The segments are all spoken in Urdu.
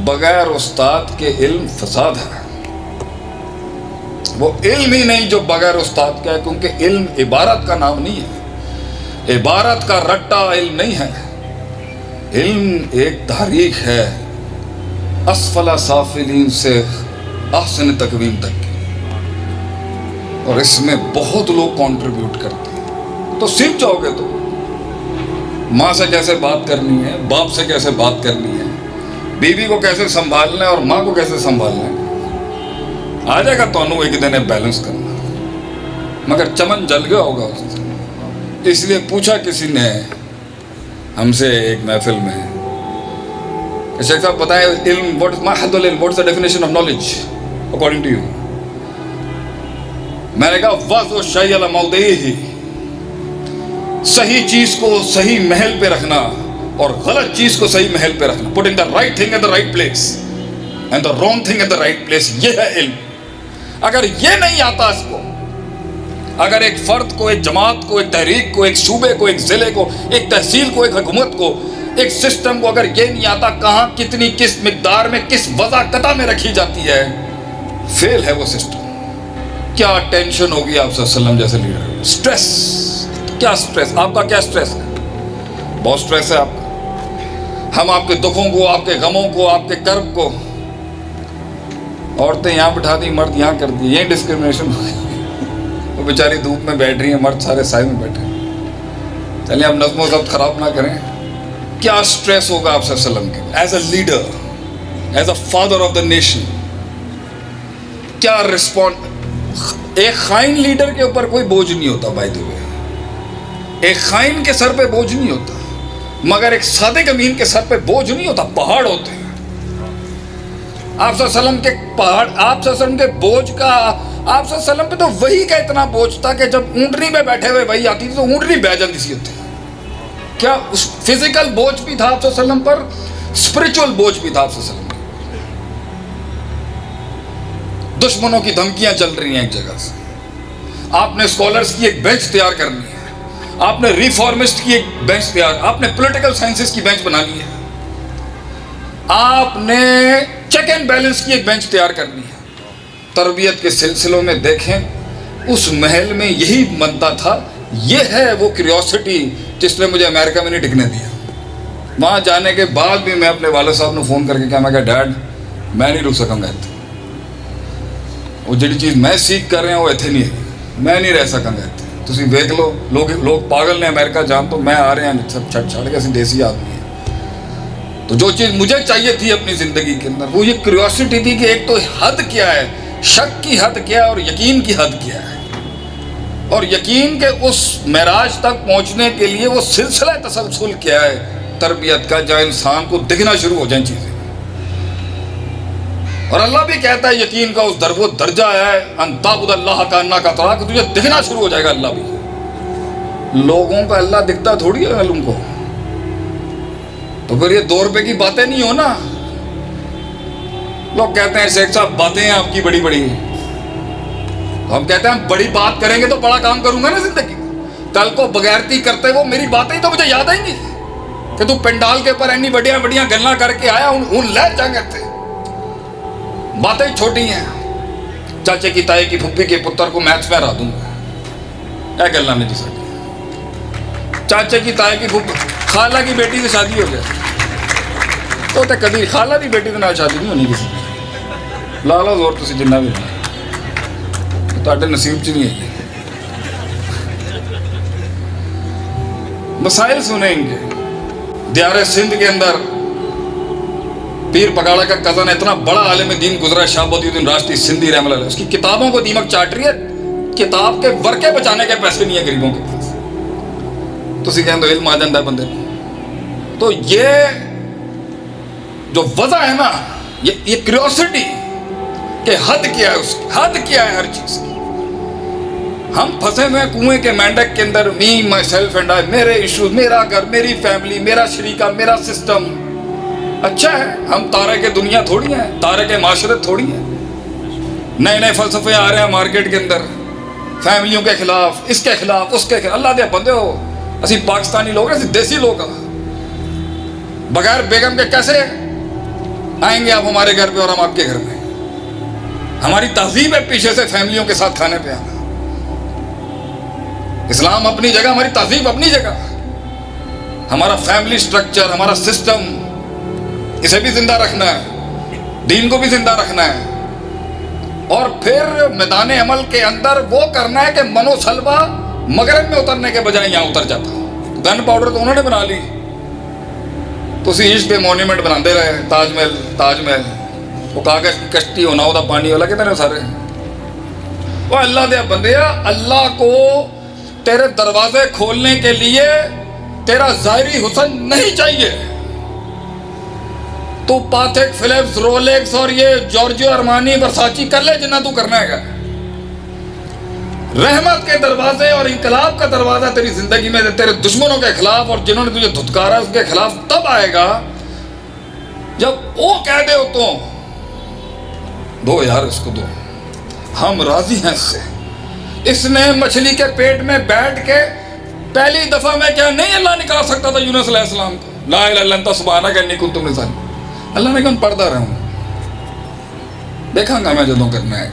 بغیر استاد کے علم فساد ہے. وہ علم ہی نہیں جو بغیر استاد کا ہے، کیونکہ علم عبارت کا نام نہیں ہے، عبارت کا رٹا علم نہیں ہے. علم ایک تحریک ہے اسفل سافلین سے احسن تقویم تک کی، اور اس میں بہت لوگ کنٹریبیوٹ کرتے ہیں. تو سیکھ جاؤ گے تو ماں سے کیسے بات کرنی ہے، باپ سے کیسے بات کرنی ہے، بیوی کو کیسے سنبھالنا ہے اور ماں کو کیسے سنبھالنا ہے. آ جائے گا تو ایک دن بیلنس کرنا. مگر چمن جل گیا ہوگا اس سے. اس لیے پوچھا کسی نے ہم سے ایک محفل میں، شیخ صاحب بتائیں علم what is the definition of knowledge according to you. میں نے کہا وضع الشیء علی موضعہ، صحیح چیز کو صحیح محل پہ رکھنا اور غلط چیز کو صحیح محل پہ رکھنا. putting the right thing at the right place and the wrong thing at the right place، یہ ہے علم. اگر یہ نہیں آتا اس کو، اگر ایک فرد کو، ایک جماعت کو، ایک تحریک کو، ایک صوبے کو، ایک ضلع کو، ایک تحصیل کو، ایک حکومت کو، ایک سسٹم کو اگر یہ نہیں آتا کہاں کتنی کس مقدار میں کس وضع قطع میں رکھی جاتی ہے، فیل ہے وہ سسٹم. کیا ٹینشن ہوگی آپ صلی اللہ علیہ وسلم جیسے لیڈر. سٹریس، کیا سٹریس؟ آپ کا کیا سٹریس ہے؟ بہت سٹریس ہے آپ کا. ہم آپ کے دکھوں کو، آپ کے غموں کو، آپ کے کرب کو، عورتیں یہاں بٹھا دی، مرد یہاں کر دی، یہ ڈسکرمنیشن ہو گئی. وہ بیچاری دھوپ میں بیٹھ رہی ہیں، مرد سارے سائے میں بیٹھے ہیں. چلیے اب نظم و ضبط خراب نہ کریں. کیا سٹریس ہوگا آپ صلی اللہ علیہ وسلم کے as a leader, as a father of the nation. کیا رسپونڈ. ایک خائن لیڈر کے اوپر کوئی بوجھ نہیں ہوتا بائی دی وے، ایک خائن کے سر پہ بوجھ نہیں ہوتا، مگر ایک صادق امین کے سر پہ بوجھ نہیں ہوتا، پہاڑ ہوتے ہیں. آپ صلی اللہ علیہ وسلم کے پہاڑ، آپ صلی اللہ علیہ وسلم کے بوجھ کا، آپ صلی اللہ علیہ وسلم پہ تو وہی کا اتنا بوجھ تھا کہ جب اونٹنی پہ بیٹھے ہوئے وہی آتی تھی تو اونٹنی بہ جاتی سی ہوتی. کیا اس فزیکل بوجھ بھی تھا آپ صلی اللہ علیہ وسلم پر، اسپرچول بوجھ بھی تھا آپ صلی اللہ علیہ وسلم پر. دشمنوں کی دھمکیاں چل رہی ہیں ایک جگہ سے، آپ نے اسکالرس کی ایک بینچ تیار کرنی ہے، آپ نے ریفارمسٹ کی ایک بینچ تیار، آپ نے پولیٹیکل سائنسز کی بینچ بنا لی ہے، آپ نے چیک اینڈ بیلنس کی ایک بینچ تیار کرنی ہے. تربیت کے سلسلوں میں دیکھیں اس محل میں یہی مدہ تھا. یہ ہے وہ کیوریوسٹی جس نے مجھے امریکہ میں نہیں ٹکنے دیا. وہاں جانے کے بعد بھی میں اپنے والد صاحب نے فون کر کے کہا، میں کہا ڈیڈ میں نہیں رک سکوں گا اتنے، وہ جڑی چیز میں سیکھ کر رہے ہیں وہ اتنے نہیں ہے، میں نہیں رہ سکوں گا اتنے. تسی دیکھ لو لوگ پاگل نے امریکہ جان تو میں آ رہے ہیں سب چھڑ کے اسی دیسی آدمی ہیں. تو جو چیز مجھے چاہیے تھی اپنی زندگی کے اندر وہ یہ کیوریوسٹی تھی کہ ایک تو حد کیا ہے، شک کی حد کیا ہے اور یقین کی حد کیا ہے، اور یقین کے اس معراج تک پہنچنے کے لیے وہ سلسلہ تسلسل کیا ہے تربیت کا، جہاں انسان کو دکھنا شروع ہو جائیں چیزیں. اور اللہ بھی کہتا ہے یقین کا اس وہ درجہ ہے ان تعبد اللہ کانک تراہ، کہ تجھے دکھنا شروع ہو جائے گا. اللہ بھی لوگوں کا اللہ دکھتا تھوڑی ہے علم کو. تو پھر یہ 2 روپے کی باتیں نہیں ہو نا. لوگ کہتے ہیں شیخ صاحب باتیں ہیں آپ کی بڑی بڑی، ہم کہتے ہیں ہم بڑی بات کریں گے تو بڑا کام کروں گا نا زندگی. کل کو بغیرتی کرتے وہ میری باتیں ہی تو مجھے یاد آئیں گی کہ تو پنڈال کے اوپر اینی بڑیاں بڑیاں گلاں کر کے آیا، ان لے جائیں تھے. باتیں چھوٹی ہیں. چاچے کی تائی کی پھپھی کے پتر کو میتھس میں ہرا دوں گا، اے گلا میری ساری. چاچے کی تائی کی پھپھی، خالہ کی بیٹی سے شادی ہو گیا تو کبھی خالہ کی بیٹی کے نال شادی نہیں ہونی کسی کی. لا لو زور تسی جنہ بھی تہاڈے نصیب چ نہیں ہے. مسائل سنیں گے. دیار سندھ کے اندر پیر پگاڑا کا کزن اتنا بڑا عالم دین گزرا ہے، شاہ بدی الدین راشدی سندھی رحمۃ اللہ، اس کی کتابوں کو دیمک چاٹ رہی ہے. کتاب کے ورقے بچانے کے پیسے نہیں ہیں غریبوں کے پاس. تسی کہیں تو علم آ جاتا ہے بندے. تو یہ جو وضع ہے نا، یہ کیوریوسٹی کہ حد کیا ہے، اس کی حد کیا ہے ہر چیز کی. ہم پھنسے ہوئے کنویں کے مینڈک کے اندر، می مائی سیلف اینڈ آئی، میرے ایشوز، میرا گھر، میری فیملی، میرا شریکہ، میرا سسٹم. اچھا ہے، ہم تارے کے دنیا تھوڑی ہیں، تارے کے معاشرت تھوڑی ہیں. نئے نئے فلسفے آ رہے ہیں مارکیٹ کے اندر، فیملیوں کے خلاف، اس کے خلاف، اس کے خلاف. اللہ دے بندے ہو، اسی پاکستانی لوگ ہیں، اسی دیسی لوگ ہیں. بغیر بیگم کے کیسے آئیں گے آپ ہمارے گھر پہ اور ہم آپ کے گھر پہ. ہماری تہذیب ہے پیچھے سے فیملیوں کے ساتھ کھانے پہ آنا. اسلام اپنی جگہ, ہماری تہذیب اپنی جگہ, ہمارا فیملی سٹرکچر, ہمارا سسٹم, اسے بھی زندہ رکھنا ہے, دین کو بھی زندہ رکھنا ہے. اور پھر میدان عمل کے اندر وہ کرنا ہے کہ منو سلوا مغرب میں اترنے کے بجائے یہاں اتر جاتا. گن پاؤڈر تو انہوں نے بنا لی, تو اسی عشق پہ مونیومنٹ بناتے رہے, تاج محل تاج محل, وہ کاغذ کی کشتی ہونا ہوتا پانی والا کتنے سارے. وہ اللہ دے بندے, اللہ کو تیرے دروازے کھولنے کے لیے تیرا ظاہری حسن نہیں چاہیے. تو پاتھک, فلپس, رولیکس اور یہ جورجیو ارمانی, برساچی کر لے جنہ تو کرنا ہے. رحمت کے دروازے اور انقلاب کا دروازہ تیری زندگی میں تیرے دشمنوں کے خلاف اور جنہوں نے تجھے دھتکارا اس کے خلاف تب آئے گا جب وہ کہہ دے تو دو یار اس کو دو, ہم راضی ہیں اس سے. اس نے مچھلی کے پیٹ میں بیٹھ کے پہلی دفعہ میں کیا نہیں اللہ نکال سکتا تھا یونس علیہ السلام کو, لا الہ الا انت سبحانک انی کنت من الظالمین. اللہ نے کہا پڑھتا رہوں, دیکھاں گا میں جدوں کرنا ہے.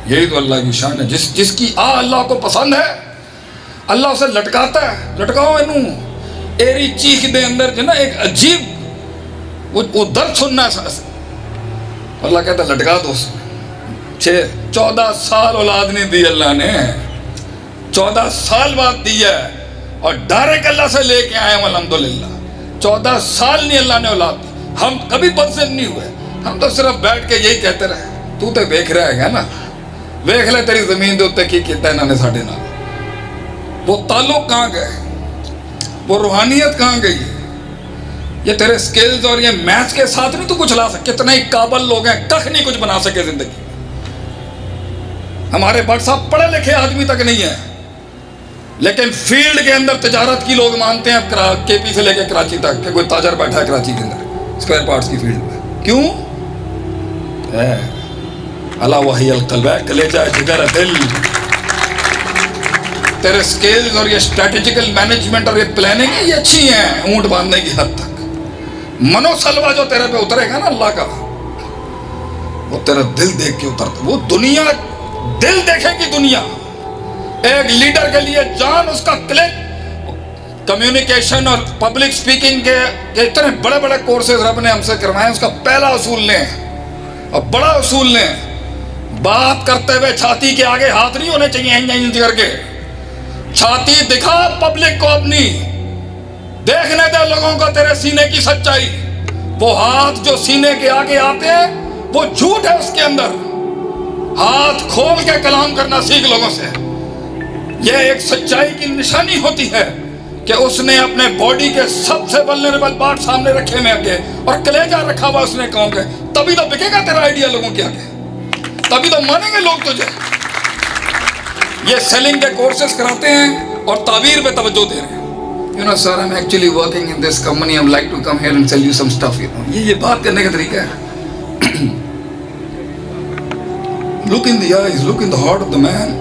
یہی تو اللہ کی شان ہے. جس کی اللہ کو پسند ہے اللہ اسے لٹکاتا ہے. لٹکاؤ انہوں, ایری چیخ دے اندر جو نا ایک عجیب وہ درد سننا ہے. اللہ کہتا ہے لٹکا دو. 14 سال اولاد نہیں دی اللہ نے, 14 سال بعد دی ہے, اور ڈائریکٹ اللہ سے لے کے آئے ہم الحمدللہ. 14 سال نہیں اللہ نے اولاد دی. ہم کبھی بدظن نہیں ہوئے, ہم تو صرف بیٹھ کے یہی کہتے رہے تو تے ویکھ رہا ہے نا, ویکھ لے تیری زمین دے اوتے کی کیتا انہاں نے ساڈے نال. وہ تعلق کہاں گئے, وہ روحانیت کہاں گئی. یہ تیرے سکلز اور یہ میتھس کے ساتھ نہیں تو کچھ لا سکے. کتنے ہی قابل لوگ ہیں, کخ نہیں کچھ بنا سکے زندگی. ہمارے بٹ صاحب پڑھے لکھے آدمی تک نہیں ہیں, لیکن فیلڈ کے اندر تجارت کی لوگ مانتے ہیں کے پی سے لے کے کراچی تک کہ کوئی تاجر بیٹھا ہے کراچی کے اندر اسپیئر پارٹس کی فیلڈ میں. کیوں؟ اللہ وحی القلب ہے, کلیجہ جگر دل. تیرے سکلز اور یہ اسٹریٹجیکل مینجمنٹ اور یہ پلاننگ یہ اچھی ہیں اونٹ باندھنے کی حد تک. منو سلوا جو تیرے پہ اترے گا نا اللہ کا, وہ تیرا دل دیکھ کے اترتا. وہ دنیا دل دیکھے گی. دنیا ایک لیڈر کے لیے جان اس کا کلک. کمیونیکیشن اور پبلک سپیکنگ کے اتنے بڑے بڑے کورسز رب نے ہم سے کروائے. اس کا پہلا اصول لیں اور بڑا اصول لیں, بات کرتے ہوئے چھاتی کے آگے ہاتھ نہیں ہونے چاہیے انج کر کے. چھاتی دکھا پبلک کو اپنی, دیکھنے دے لوگوں کو تیرے سینے کی سچائی. وہ ہاتھ جو سینے کے آگے آتے ہیں وہ جھوٹ ہے اس کے اندر. ہاتھ کھول کے کلام کرنا سیکھ لوگوں سے. یہ ایک سچائی کی نشانی ہوتی ہے کہ اس نے اپنے باڈی کے سب سے ولنریبل پارٹ سامنے رکھے میں آگے, اور کلیجہ رکھا ہوا اس نے کہوں کے. تبھی تو بکے گا تیرا آئیڈیا لوگوں کے آگے, تبھی تو مانیں گے لوگ تجھے. یہ سیلنگ کے کورسز کراتے ہیں اور تعبیر پہ توجہ دے رہے ہیں. You know sir, I'm actually working in this company. I would like to come here and sell you some stuff. You know, یہ بات کرنے کا طریقہ ہے. Look in the eyes, look in the heart of the man.